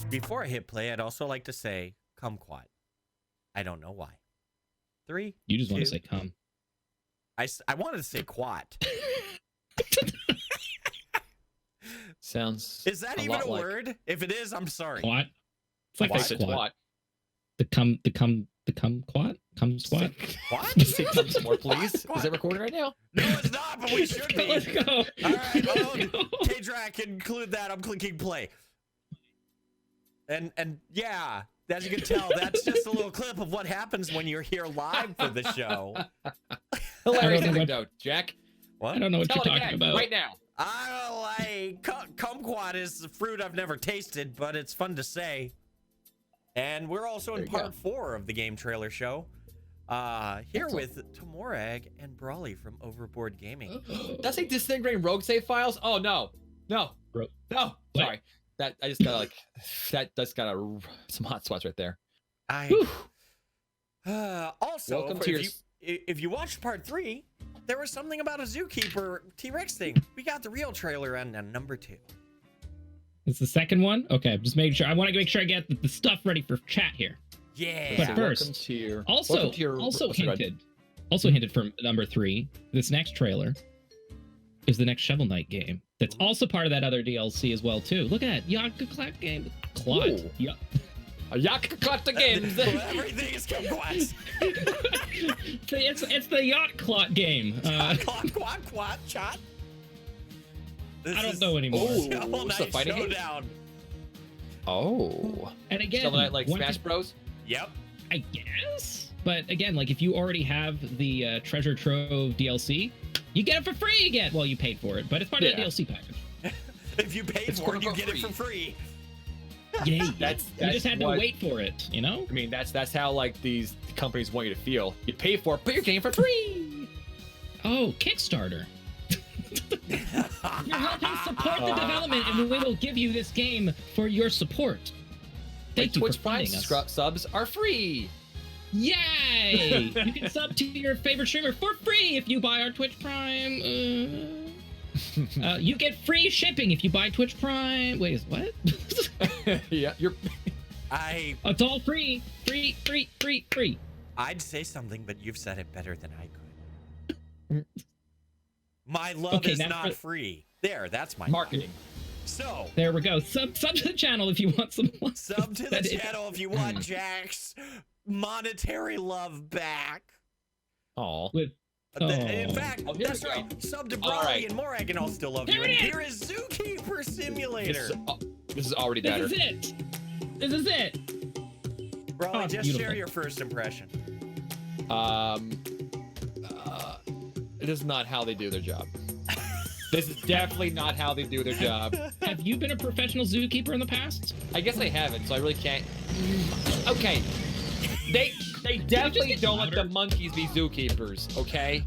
Before I hit play, I'd also like to say kumquat. I don't know why. 3. You just want to 2. say cum. I wanted to say quat. Sounds. Is that even a word? If it is, I'm sorry. Quat. It's like Quat? a squat. Twat. The cum quat? Cum squat? What? Say come some more, please. Is it recording right now? No, it's not, but we should be. Let's go. All right, well, Let's go. K-Drac, include that. I'm clicking play. And yeah, as you can tell, that's just a little clip of what happens when you're here live for the show. Hilarious I don't know anecdote, Jack. What? I don't know what Tell you're it talking again, about. right now. Kumquat is the fruit I've never tasted, but it's fun to say. And we're also in There you part 4 of the game trailer show. Here with tehMorag and Brawly from OverBoredGaming. That's a disintegrating rogue save files. Oh no, no, Bro. no. What? Sorry, that I just got like that. That's got some hot sweats right there. Also, Welcome to your. if you watched part 3, there was something about a zookeeper T-Rex thing. We got the real trailer on number 2. It's the second one? Okay, I'm just making sure. I want to make sure I get the stuff ready for chat here. Yeah. But first, welcome to your, Also hinted from number 3, this next trailer is the next Shovel Knight game. That's also part of that other DLC as well, too. Look at that. Yacht game. Clot. Ooh. Yeah. a Yak got the game. Everything is kumquats. It's the Yacht Clot game. Quat, shot. I don't know anymore. Oh, Shovel it's a Knight fighting game? Showdown. Oh, And again, Shovel Knight like one Smash thing- Bros. Yep. I guess. But again, like if you already have the Treasure Trove DLC, you get it for free again. Well, you paid for it, but it's part of the DLC package. If you pay It's for it, you quote-unquote get it for free. Yeah, you That's just had to what- wait for it, you know? I mean, that's how like these companies want you to feel. You pay for it, but you're getting it for free. Oh, Kickstarter. You're helping support the development, and we will give you this game for your support. Thank you Twitch for Prime funding us. subs are free. Yay! You can sub to your favorite streamer for free if you buy our Twitch Prime. You get free shipping if you buy Twitch Prime. Wait, what? Yeah, you're. It's all free. Free. I'd say something, but you've said it better than I could. My love Okay, is now not free. There, that's my Marketing. So, There we go. Sub to the channel if you want some more. sub to the channel if you want Jack's monetary love back. Oh. With In fact, Oh, here that's we go. right. Sub to All Brawly right. and Morag and I'll still love There you. it And is. here is Zookeeper Simulator. This is already This better. is it. This is it. Brawly, Oh, just beautiful. share your first impression. It is not how they do their job. This is definitely not how they do their job. Have you been a professional zookeeper in the past? I guess I haven't, so I really can't. Okay. They definitely get don't let louder? the monkeys be zookeepers, okay?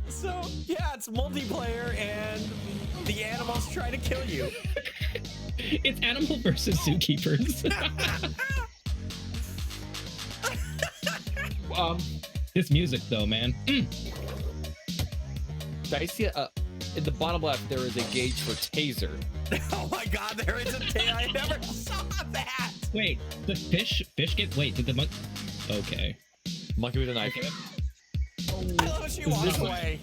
So, yeah, it's multiplayer and the animals try to kill you. It's animal versus zookeepers. This music, though, man. I see in the bottom left there is a gauge for taser. Oh my god, there is a thing. I never saw that. Wait, the fish get. Wait, did the monkey? Okay. Monkey with a knife. I love she This walks one- away.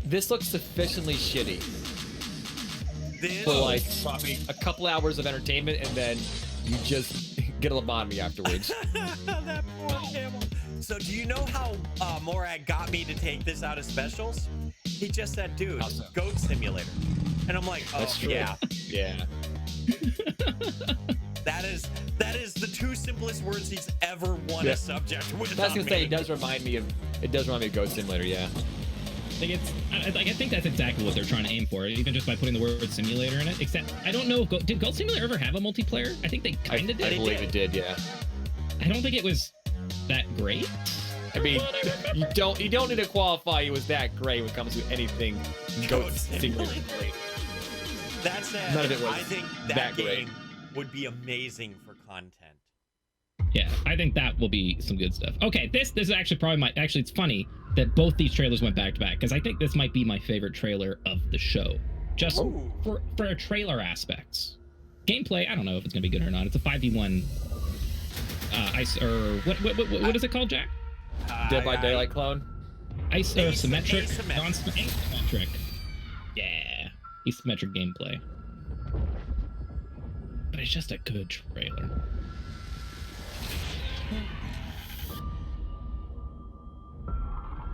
This looks sufficiently shitty This, for like probably a couple hours of entertainment, and then you just get a lobotomy afterwards. that poor camel. So do you know how Morag got me to take this out of specials? He just said, dude, How so? goat simulator. And I'm like, oh, That's true. yeah. Yeah. That is the 2 simplest words he's ever won Yeah. a subject with. I was on gonna say me. it does remind me of Goat Simulator. Yeah. I think that's exactly what they're trying to aim for, even just by putting the word simulator in it. Except, I don't know, did Goat Simulator ever have a multiplayer? I think they kind of I did. believe it did. Yeah. I don't think it was that great. I mean, you don't need to qualify it was that great when it comes to anything Goat Simulator. That said, None of it was I think that that great. game would be amazing for content. Yeah, I think that will be some good stuff. Okay, this is actually probably actually, it's funny that both these trailers went back to back, because I think this might be my favorite trailer of the show. Just Ooh. for trailer aspects. gameplay, I don't know if it's gonna be good or not. It's a 5v1 ice or what is it called, Jack? Dead by Daylight clone. Asymmetric. Asymmetric. Asymmetric. Yeah. Asymmetric gameplay. But it's just a good trailer.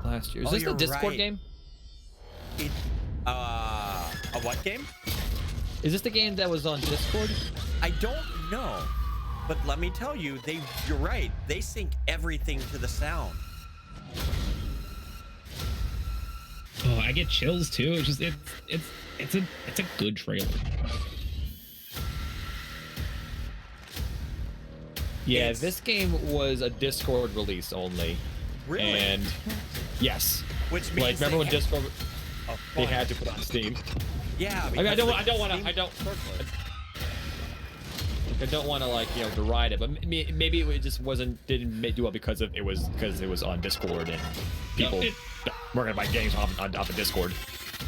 Last year. Is Oh, this the you're Discord right. game? A what game? Is this the game that was on Discord? I don't know. But let me tell you, you're right. They sync everything to the sound. Oh, I get chills too. It's just it's a good trailer. Yeah, It's- this game was a Discord release only. Really? And yes. Which means Like, remember when they Discord Oh, they fine. had to put on Steam? Yeah. I mean, I don't want Circle. I don't want to like deride it, but maybe it just didn't do well because it was on Discord and people were gonna buy games off of Discord.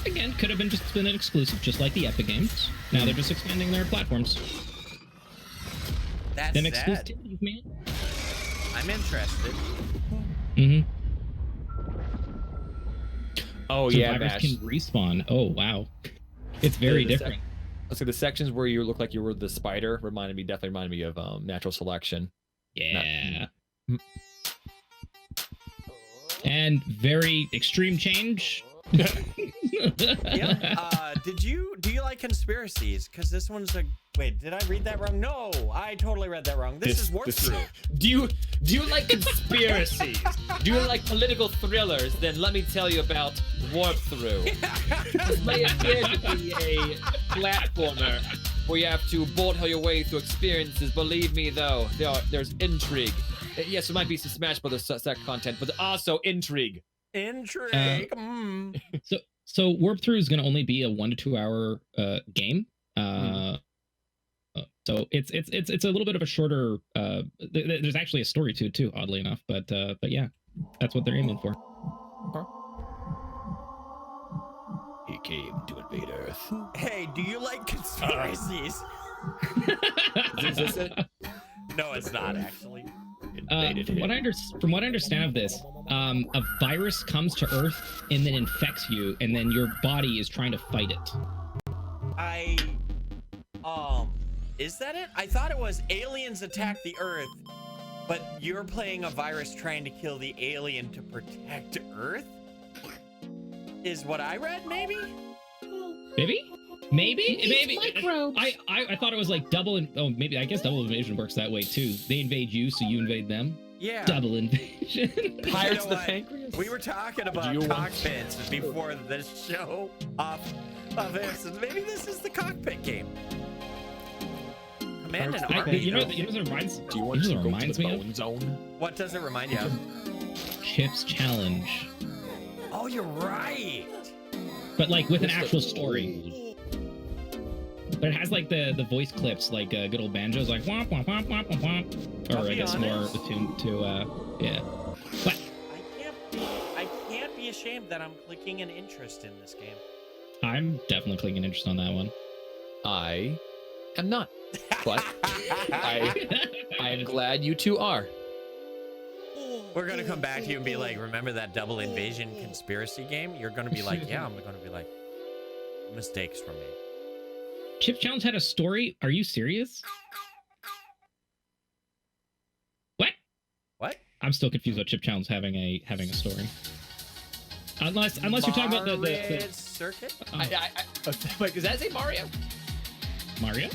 Again, could have been an exclusive, just like the Epic games. Now they're just expanding their platforms. That's Them sad. exclusivities, man. I'm interested. Mm-hmm. Oh yeah, Survivors Mash. can respawn. Oh wow, it's very The different. Let's say the sections where you look like you were the spider definitely reminded me of Natural Selection. Yeah. And very extreme change. Yeah. Do you like conspiracies? Because this one's a wait. Did I read that wrong? No, I totally read that wrong. This is warp through. Do you like conspiracies? Do you like political thrillers? Then let me tell you about Warp Through. This may appear to be a platformer where you have to bolt your way through experiences. Believe me, though, there's intrigue. Yes, there might be some Smash Brothers set content, but also intrigue. Intrigue. So Warp Through is going to only be a 1 to 2 hour game. So it's a little bit of a shorter. There's actually a story to it too, oddly enough. But yeah, that's what they're aiming for. He came to invade Earth. Hey, do you like conspiracies? Is this it? No, it's not actually. From what I understand of this, a virus comes to Earth and then infects you, and then your body is trying to fight it. Is that it? I thought it was aliens attack the Earth, but you're playing a virus trying to kill the alien to protect Earth? Is what I read, maybe? Maybe. Microbes. I thought it was like maybe I guess double invasion works that way too. They invade you, so you invade them. Yeah. Double invasion. Pirates You know of the what? Pancreas. We were talking about cockpits before this show off of this, and maybe this is the cockpit game. Command and army. you know what it reminds? Do you want to go to reminds the me bone zone? What does it remind you of? Chips Challenge, Oh, you're right. but like with an actual story. But it has like the voice clips, like good old banjos, like womp womp womp womp womp womp, I'll or I be guess honest. more attuned to yeah. But I can't be ashamed that I'm clicking an interest in this game. I'm definitely clicking interest on that one. I am not, but I am glad you two are. We're gonna come back to you and be like, remember that double invasion conspiracy game? You're gonna be like, yeah. I'm gonna be like, mistakes were made. Chips Challenge had a story? Are you serious? What? I'm still confused about Chip Challenge having a story. Unless you're talking about the Marid Circuit? Wait, does that say Mario? Mario?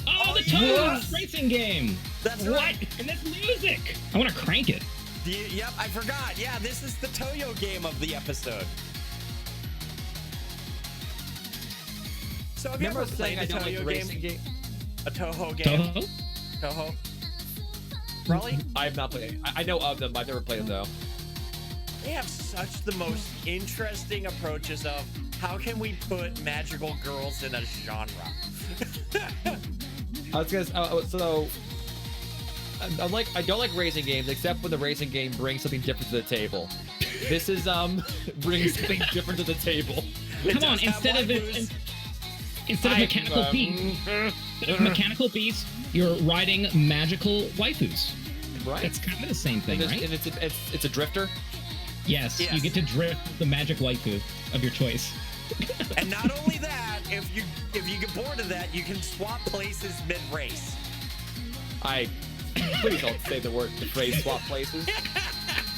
Oh, the Toad racing game! That's What? right. And that's music! I want to crank it. Yep, I forgot. Yeah, this is the Toyo game of the episode. So have you Remember ever played saying I a don't Toyo like racing game? game? A Toho game? Toho? Toho? Raleigh? I have not played it. I know of them, but I've never played them though. They have such the most interesting approaches of how can we put magical girls in a genre? I was gonna so I don't like racing games except when the racing game brings something different to the table. This is brings something different to the table. It Come on, does have instead of waifus. it. Instead of mechanical beasts, you're riding magical waifus. Right. It's kind of the same thing, right? And it's a drifter. Yes, you get to drift the magic waifu of your choice. And not only that, if you get bored of that, you can swap places mid-race. Please don't say the phrase swap places.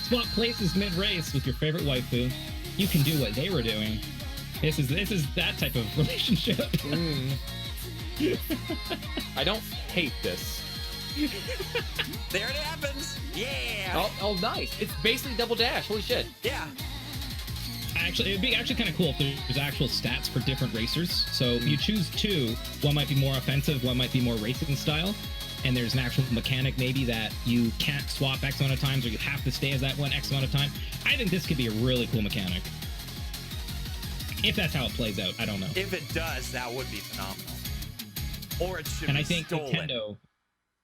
Swap places mid-race with your favorite waifu. You can do what they were doing. This is that type of relationship. I don't hate this. There it happens. Yeah. Oh, nice. It's basically double dash. Holy shit. Yeah. Actually, it'd be actually kind of cool if there's actual stats for different racers. So you choose two. One might be more offensive, one might be more racing style. And there's an actual mechanic maybe that you can't swap X amount of times, or you have to stay as that one X amount of time. I think this could be a really cool mechanic. If that's how it plays out, I don't know. If it does, that would be phenomenal. Or it should be And I think stolen.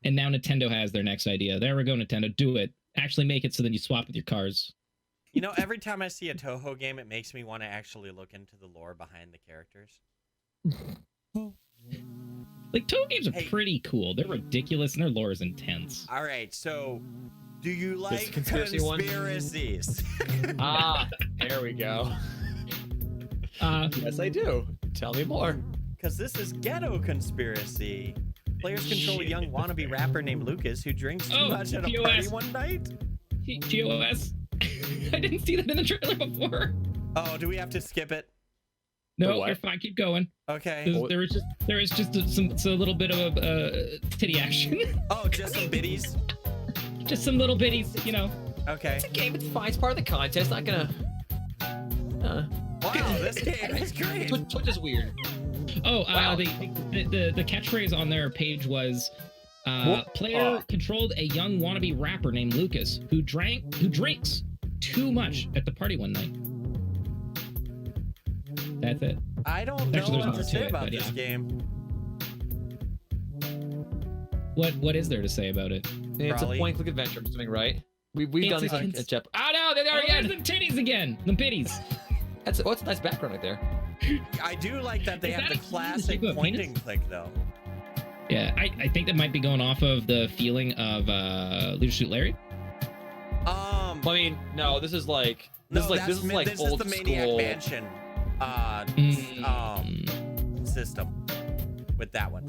Nintendo has their next idea. There we go, Nintendo. Do it. Actually make it so that you swap with your cars. You know, every time I see a Toho game, it makes me want to actually look into the lore behind the characters. Like, Toho games are pretty cool. They're ridiculous, and their lore is intense. All right, so do you like conspiracy conspiracies? There we go. Yes, I do. Tell me more. Because this is Ghetto Conspiracy. Players control a young wannabe rapper named Lucas who drinks too much at a party one night. TOS. I didn't see that in the trailer before. Oh, do we have to skip it? No, you're fine. Keep going. Okay. There is just a little bit of titty action. Oh, just some biddies? Just some little biddies, you know. Okay. It's a game. It's fine. It's part of the contest. Not gonna. Wow, this game is great. Twitch is weird. Oh, wow. The catchphrase on their page was, player controlled a young wannabe rapper named Lucas who drinks too much at the party one night. That's it. I don't know what to say about this game. What is there to say about it? It's a point-click adventure. I'm assuming, right? We've done this at Jep. Oh no, there they are again. There's the titties again. The biddies. That's a nice background right there. I do like that they have the classic point and click though. Yeah, I think that might be going off of the feeling of Leisure Suit Larry. I mean, no, this is like this is old the Maniac school Mansion system with that one.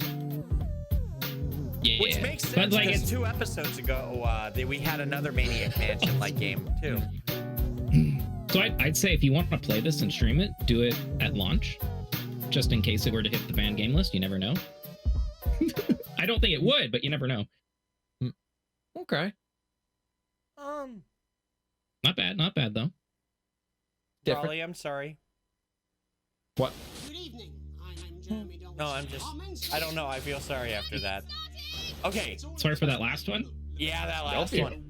Yeah, which makes sense because 2 episodes ago we had another Maniac Mansion like game too. So I'd say if you want to play this and stream it, do it at launch, just in case it were to hit the banned game list. You never know. I don't think it would, but you never know. Okay. Not bad though. Different. Raleigh, I'm sorry. What? Good evening. I'm Jeremy. No, I don't know. I feel sorry after that. Okay. Sorry for that last one. Yeah, that last one.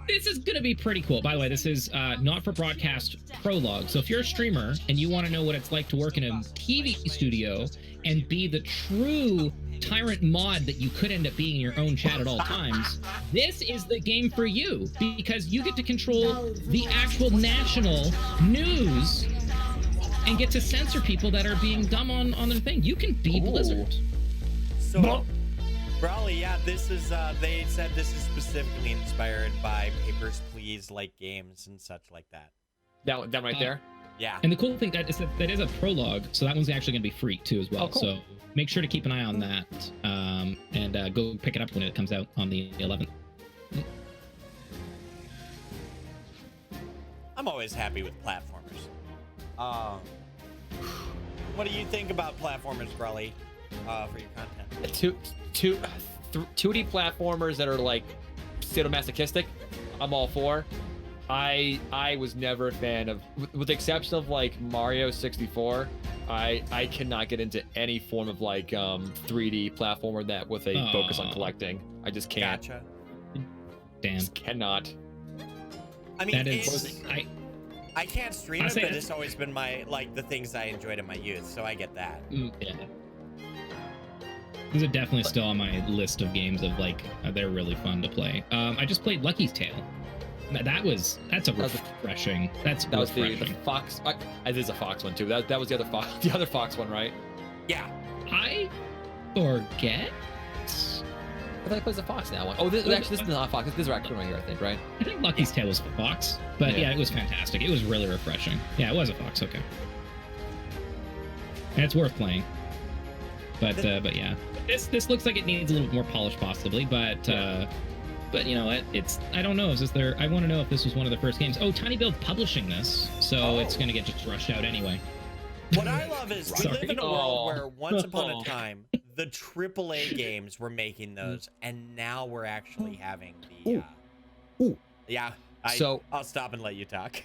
This is going to be pretty cool. By the way, this is not for broadcast prologue. So if you're a streamer and you want to know what it's like to work in a TV studio and be the true tyrant mod that you could end up being in your own chat at all times, this is the game for you because you get to control the actual national news and get to censor people that are being dumb on their thing. You can be Blizzard. So, Brawley, yeah, this is, they said this is specifically inspired by Papers, Please like games and such like that. That right there? Yeah. And the cool thing that is a prologue, so that one's actually going to be free too as well. Oh, cool. So make sure to keep an eye on that and go pick it up when it comes out on the 11th. I'm always happy with platformers. What do you think about platformers, Brawley, for your content? 2D platformers that are like sadomasochistic, I'm all for. I was never a fan of, with the exception of like Mario 64. I cannot get into any form of like 3D platformer that with a focus on collecting. I just can't. Gotcha. Damn. Just cannot. I mean, That is, I can't stream it, but it's always been the things I enjoyed in my youth, so I get that. Yeah. These are definitely still on my list of games of they're really fun to play. I just played Lucky's Tale. That's refreshing. That was the Fox. It is a Fox one too. That was the other Fox one, right? Yeah. I forget. I thought he plays a fox now. Oh, this is not a fox. This is a raccoon right here, I think, right? I think Lucky's Tail was a fox, but yeah, it was fantastic. It was really refreshing. Yeah, it was a fox. Okay. And it's worth playing. But yeah, this looks like it needs a little more polish, possibly. But you know, it's I don't know. I want to know if this was one of the first games. Oh, Tiny Build publishing this, so it's gonna get just rushed out anyway. What I love is we live in a world where once upon a time the AAA games were making those, and now we're actually having the. Yeah. I'll stop and let you talk.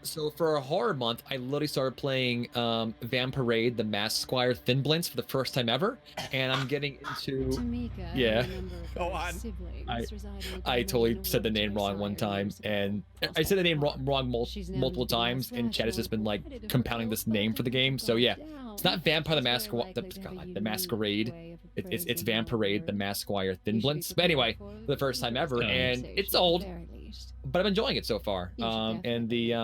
So for a horror month, I literally started playing Vampirade, the Masked Squire Thin Blintz for the first time ever, and I'm getting into Go on. I totally said the name wrong one time, and I said the name wrong multiple times, and Chad has just been like compounding this name for the game. So yeah, it's not Vampire the Masquerade. It's Vampirade, the Masked Squire Thin Blintz. But anyway, for the first time ever, and it's old, but I'm enjoying it so far. And the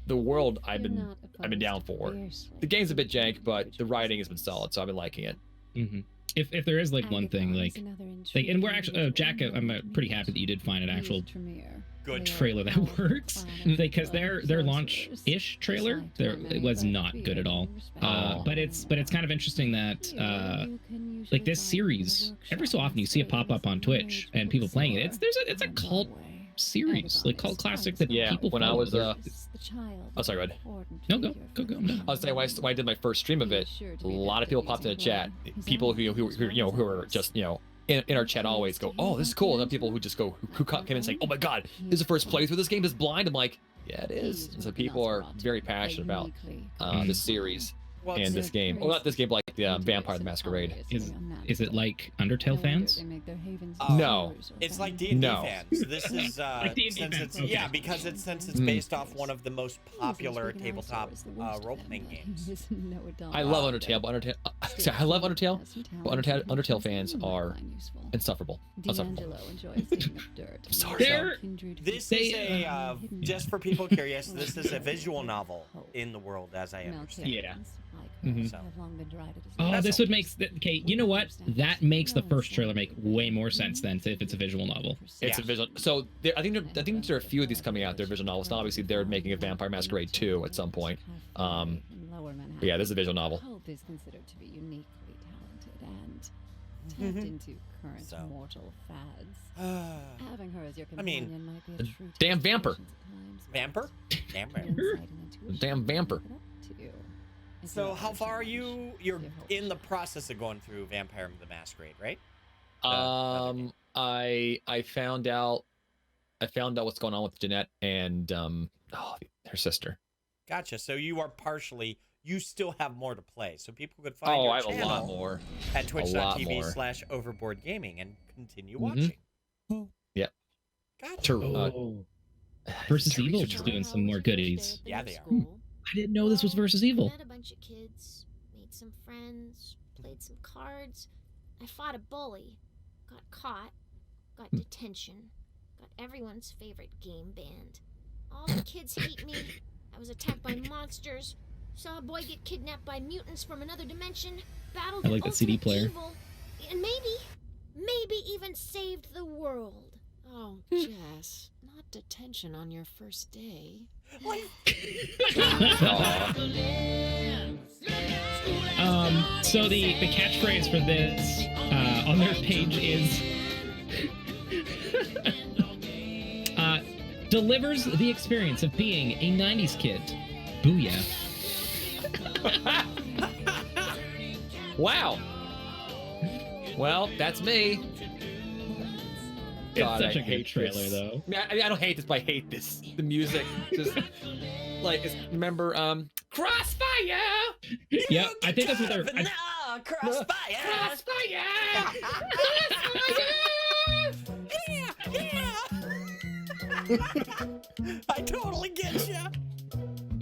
world I've been down for. The game's a bit jank, but the writing has been solid, so I've been liking it. Mm-hmm. If there is like one thing, like and we're actually Jack, I'm pretty happy that you did find an actual good trailer that works, because their launch-ish trailer it was not good at all. But it's kind of interesting that like this series, every so often you see it pop up on Twitch and people playing it. It's a cult series, like cult classic that people when follow. I was oh sorry, Red. No, go. I was saying when I did my first stream of it, a lot of people popped in the chat. People who are just in our chat always go, "Oh, this is cool," and then people who just go who came in saying, "Oh my God, this is the first playthrough. This game is blind." I'm like, yeah, it is. And so people are very passionate about this series and this game. Well, not this game, but like the Vampire the Masquerade. Is it like Undertale fans? No. It's like D&D fans. This is because it's based off one of the most popular tabletop role-playing games. I love Undertale, but Undertale fans are insufferable. I'm sorry. This is a just for people curious. This is a visual novel in the world, as I understand. Yeah. So. Oh, this would make okay. You know what? That makes the first trailer make way more sense than if it's a visual novel. It's a visual. So I think there are a few of these coming out. They're visual novels. Now, obviously, they're making a Vampire Masquerade 2 at some point. But yeah, this is a visual novel. Hope is considered to be uniquely talented and tapped into current mortal fads. Having her as your companion might be a true damn vamper. Vamper? Damn vamper. So how far are you? You're in the process of going through Vampire the Masquerade, right? I found out what's going on with Jeanette and her sister. Gotcha. So you are you still have more to play. So people could find your channel a lot more at twitch.tv/OverBoredGaming and continue watching. Yep. Gotcha. Versus Evil's doing some more goodies. Yeah, they are. I didn't know this was Versus Evil. I met a bunch of kids, made some friends, played some cards. I fought a bully, got caught, got detention, got everyone's favorite game banned. All the kids hate me. I was attacked by monsters, saw a boy get kidnapped by mutants from another dimension, battled I like that CD player. evil, and maybe even saved the world. Oh, Jess, not detention on your first day. What? So the catchphrase for this on their page is delivers the experience of being a 90s kid. Booyah. Wow. Well, that's me. God, it's such a good trailer, though. I don't hate this, but I hate this. The music, just like remember, Crossfire. Yeah, I think that's what they're. Crossfire. Crossfire. I totally get you.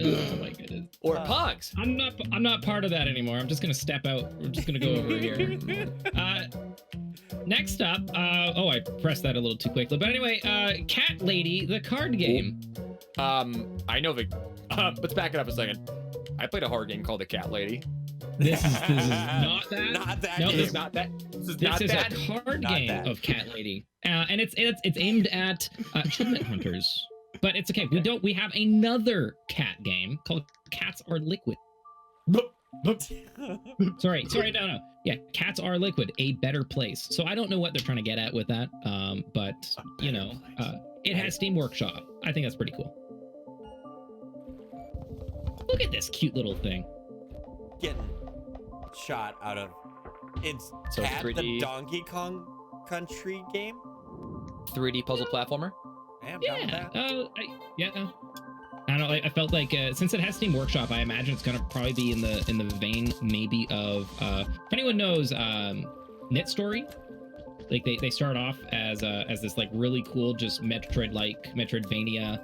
Oh my goodness. Or Pogs. I'm not part of that anymore. I'm just gonna step out. We're just gonna go over here. Next up, I pressed that a little too quickly. But anyway, Cat Lady, the card game. I know let's back it up a second. I played a horror game called The Cat Lady. This is not that. Not that No, game. this is Not that. This is This not is that. a card Not game that. of Cat Lady, and it's aimed at achievement hunters. But it's okay. We have another cat game called Cats Are Liquid. Sorry, no. Yeah, Cats Are Liquid, a better place. So I don't know what they're trying to get at with that, but you know, it has Steam Workshop. I think that's pretty cool. Look at this cute little thing. Getting shot out of. It's So Cat, 3D. the Donkey Kong Country game. 3D puzzle platformer. Yeah, I'm down with that. I don't know. I felt like since it has Steam Workshop, I imagine it's gonna probably be in the vein maybe of if anyone knows Knit Story. Like they start off as this like really cool just Metroidvania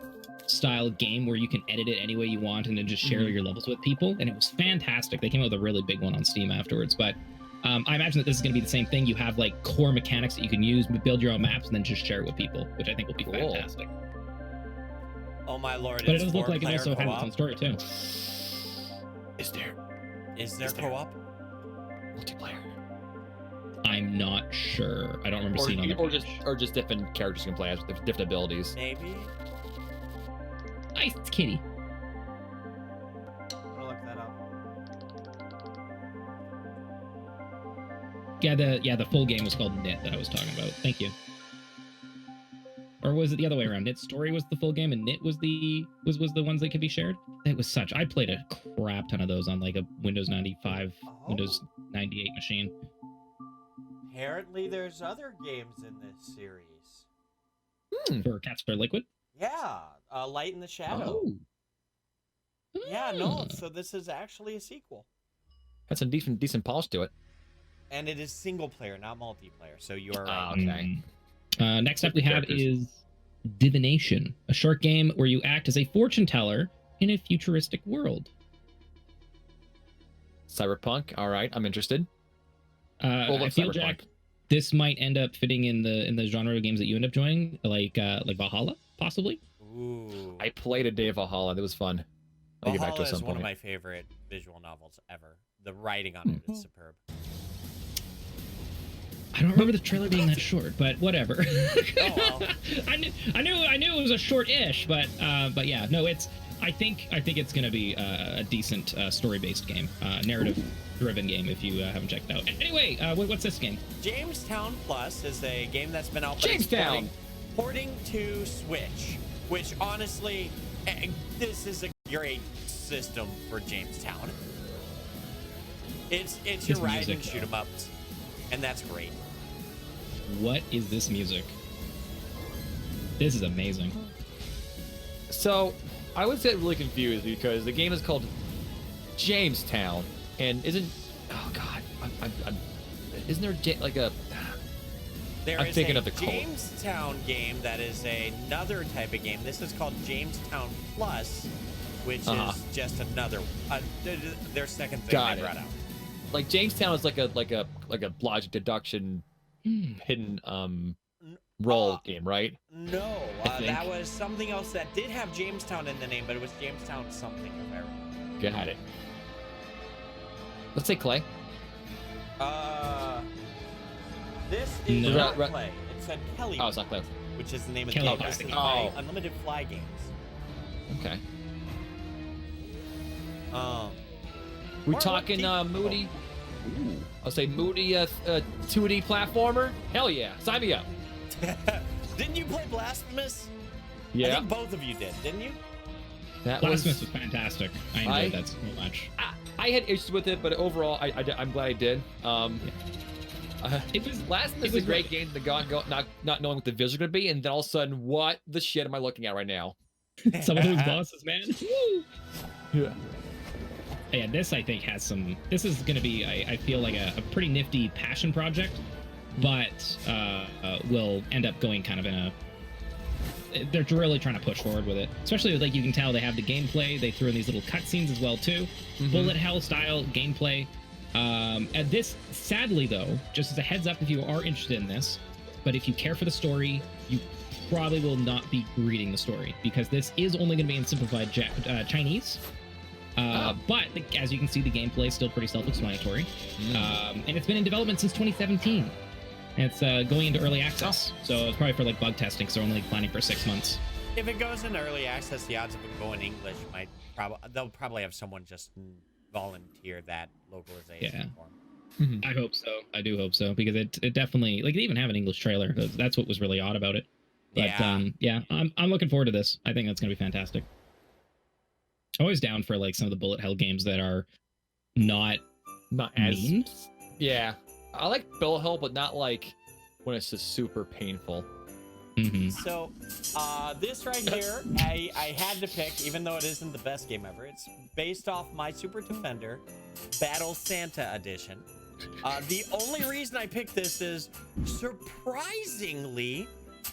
style game where you can edit it any way you want and then just share your levels with people, and it was fantastic. They came out with a really big one on Steam afterwards, but I imagine that this is going to be the same thing. You have like core mechanics that you can use, build your own maps, and then just share it with people, which I think will be fantastic. Oh my lord! But it it's does look like it four-player also has its co-op? own story too. Is there Is there co-op? multiplayer? I'm not sure. I don't remember seeing on the Or just different characters you can play as with different abilities. Maybe. Nice kitty. I'm gonna look that up. Yeah, the full game was called Knit that I was talking about. Thank you. Or was it the other way around? Knit Story was the full game, and Knit was the ones that could be shared. It was such. I played a crap ton of those on like a Windows 95, Windows 98 machine. Apparently, there's other games in this series. For Cats Are Liquid. Yeah, Light in the Shadow. Yeah, no. So this is actually a sequel, Had some decent polish to it. and it is single player, not multiplayer. So you are right. Okay. Next up we have Characters. is Divination, a short game where you act as a fortune teller in a futuristic world. Cyberpunk. All right, I'm interested. I feel, Jack, this might end up fitting in the genre of games that you end up joining, like Valhalla, possibly. Ooh. I played a day of Valhalla. It was fun. I'll get back to Valhalla it at is some one of point. my favorite visual novels ever. The writing on it is superb. I don't remember the trailer being that short, but whatever. Oh, well. I knew it was a short-ish, but yeah, no, I think it's gonna be a decent story-based game, narrative-driven game if you haven't checked it out. Anyway, what's this game? Jamestown Plus is a game that's been out. Jamestown! Porting to Switch, which honestly, this is a great system for Jamestown. It's your This ride music, and shoot 'em ups, and that's great. What is this music? This is amazing. So, I was get really confused because the game is called Jamestown, and isn't isn't there like a? There I'm is thinking a of the code. Jamestown game that is another type of game. This is called Jamestown Plus, which is just another their second thing Got they it. brought out. Like Jamestown is like a logic deduction hidden role game, right? No, think. that was something else that did have Jamestown in the name, but it was Jamestown something. If I remember. Got it. Let's say Clay. This is No. not Right. Play. It said Kelly, Oh, it's not Clay. which is the name of Kelly the game. Play. This is Oh. Unlimited Fly Games. Okay. Or We what talking deep- Moody? I'll say Moody 2D platformer. Hell yeah, sign me up. Didn't you play Blasphemous? I Yeah, think both of you did, didn't you? that Blasphemous was fantastic. I enjoyed that so much. I had issues with it, but overall, I'm glad I did. It was Blasphemous it is was a great game. Not knowing what the visuals are gonna be, and then all of a sudden, what the shit am I looking at right now? some of those bosses, man. Woo! Yeah. Yeah, this I think has some. This is going to be, I feel like a pretty nifty passion project, but will end up going kind of in a. They're really trying to push forward with it, especially like you can tell they have the gameplay. They threw in these little cutscenes as well too, bullet hell style gameplay. And this, sadly though, just as a heads up, if you are interested in this, but if you care for the story, you probably will not be reading the story because this is only going to be in simplified Chinese. But as you can see, the gameplay is still pretty self-explanatory. And it's been in development since 2017. And it's going into early access. So it's probably for like bug testing, so only planning for 6 months. If it goes into early access, the odds of it going English they'll probably have someone just volunteer that localization for them. I hope so. I do hope so, because it definitely, like, they even have an English trailer. That's what was really odd about it. But I'm looking forward to this. I think that's gonna be fantastic. Always down for like some of the bullet hell games that are not as mean. Yeah, I like bullet hell, but not like when it's just super painful. So this right here, I had to pick, even though it isn't the best game ever. It's based off my Super Defender Battle Santa Edition. The only reason I picked this is, surprisingly,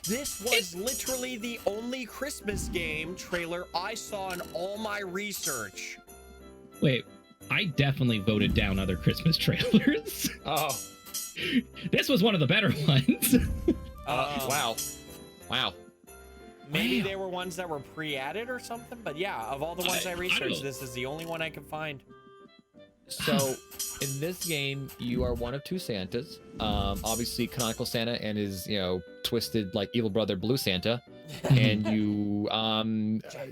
this was literally the only Christmas game trailer I saw in all my research. Wait, I definitely voted down other Christmas trailers. Oh, this was one of the better ones. Wow. Maybe they were ones that were pre-added or something, but yeah, of all the ones I researched, this is the only one I could find. So, in this game, you are one of two Santas. Obviously, canonical Santa and his, twisted, like, evil brother, Blue Santa. And you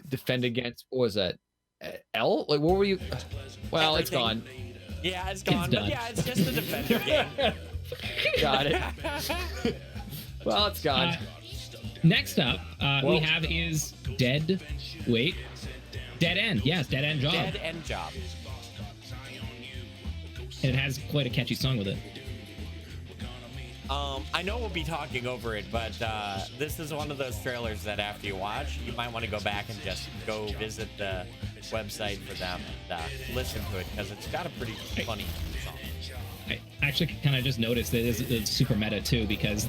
defend against, what was that? L? Like, what were you? Well, it's gone. Yeah, it's gone. But yeah, it's just a Defender game. Got it. Well, it's gone. Next up, we have is Dead End. Yes, Dead End Job. Dead End Job. And it has quite a catchy song with it. I know we'll be talking over it, but this is one of those trailers that after you watch, you might want to go back and just go visit the website for them and listen to it, because it's got a pretty funny song. I actually kind of just noticed that it's super meta too, because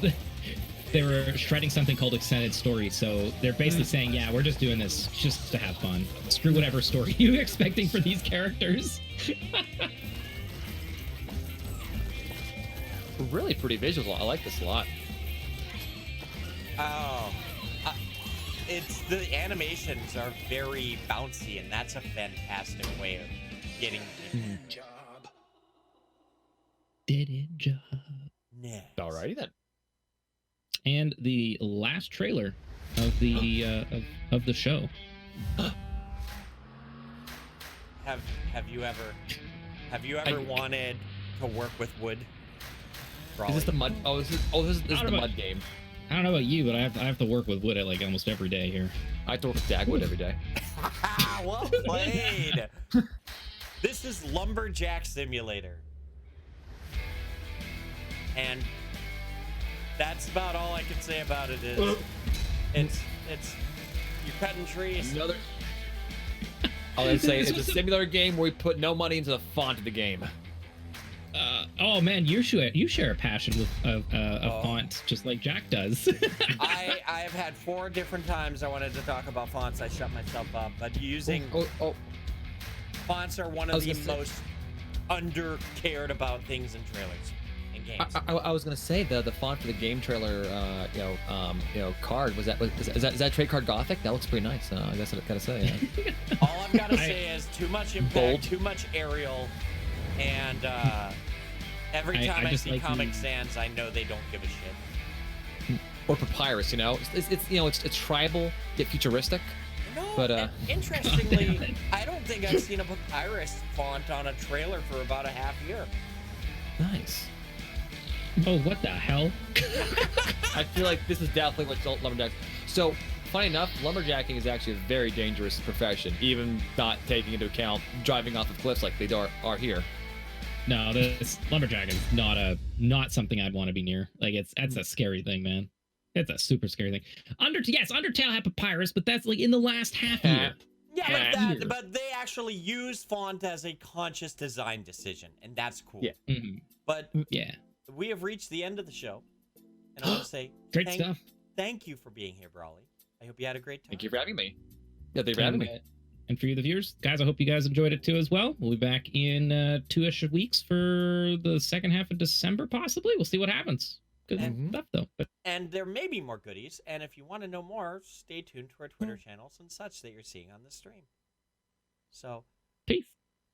they were shredding something called extended story. So they're basically saying, yeah, we're just doing this just to have fun. Screw whatever story you're expecting for these characters. Really pretty visual. I like this a lot. Oh, it's the animations are very bouncy, and that's a fantastic way of getting job. Dead End Job. Next. Alrighty then. And the last trailer of the of the show. Have you ever wanted to work with wood? Is this the mud? Oh, this is the mud game. I don't know about you, but I have to work with wood like almost every day here. I have to work with Dagwood every day. Well played. This is Lumberjack Simulator, and that's about all I can say about it. It's you're cutting trees. I'll just say it's a similar game where we put no money into the font of the game. Oh man, you share a passion with a font just like Jack does. I have had 4 different times I wanted to talk about fonts. I shut myself up. But using fonts are one of the most under-cared about things in trailers and games. I was gonna say the font for the game trailer, card is that trade card Gothic? That looks pretty nice. I guess I gotta say. Yeah. All I've got to say is too much impact, bold. Too much Arial, and every time I see like Comic Sans, I know they don't give a shit. Or Papyrus, it's tribal yet futuristic. No, but interestingly, I don't think I've seen a Papyrus font on a trailer for about a half year. Nice. Oh, what the hell? I feel like this is definitely what lumberjacks. So, funny enough, lumberjacking is actually a very dangerous profession, even not taking into account driving off of cliffs like they are here. No, this lumberjack is not something I'd want to be near. Like that's a scary thing, man. It's a super scary thing. Undertale had Papyrus, but that's like in the last half year. Yeah, but they actually use font as a conscious design decision, and that's cool. Yeah. Mm-hmm. But yeah, we have reached the end of the show, and I want to say great stuff. Thank you for being here, Brawley. I hope you had a great time. Thank you for having me. Yeah, thank you for having me. And for you, the viewers, guys, I hope you guys enjoyed it too as well. We'll be back in 2-ish weeks for the second half of December, possibly. We'll see what happens. Good stuff, though. And there may be more goodies. And if you want to know more, stay tuned to our Twitter channels and such that you're seeing on the stream. So, Peace.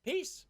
Peace.